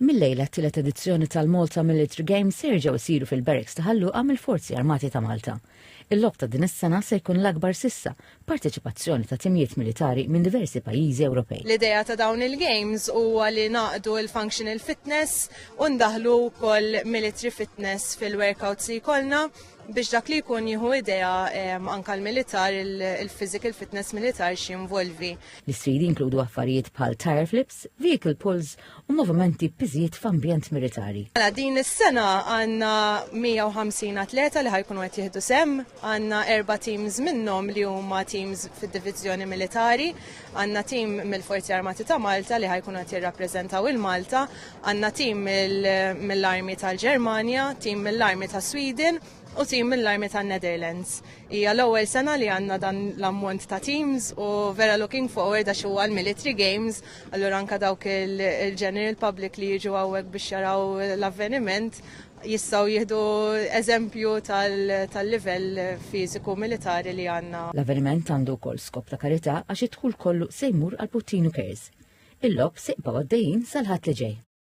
Mill-lejla t-tielet edizzjoni tal-Malta Military Games jerġgħu jsiru fil-Barracks ta' Ħalluqa mill-Forzi Armati ta' Malta. Il-lob ta' din is-sena se jkun l-akbar sissa parteċipazzjoni ta' timijiet militari minn diversi pajjiżi Ewropej. L-idea ta' dawn il-games huwa li naqdu l-functional fitness u ndaħlu wkoll military fitness fil-workouts li jkollna biex dak li jkun jieħu idea anke l-militar, il-physical fitness militar x'involvi. L-isfidi jinkludu affarijiet bħal tire flips, vehicle pulls u movimenti b'iżjed f'ambjent militari. Din is-sena għandna 150 atleta li ħajkunu qed jieħdu sem, għandna 4 teams minnhom li huma teams fid-diviżjoni militari, għandna team mill-Forzi Armati ta' Malta li ħajkunu qed jirrappreżentaw il-Malta, għandna team mill-Armi tal-Ġermanja, team mill-Armi ta' Sweden u team mill-Armi ta' Netherlands. Hija l-ewwel sena li għandna dan l-ammont ta' teams u vera looking forward għax huwa l-Military Games, allura anke dawk il-general public li jiġu hawnhekk biex jaraw l-avveniment jistgħu jieħdu eżempju tal-livell fiżiku militari li għandna. L-avveniment għandu wkoll skop ta' karità għax id-dħul kollu se jmur għal Puttinu Cares. Il-lob se jibqgħu għaddejjin sal-ħadd li ġej.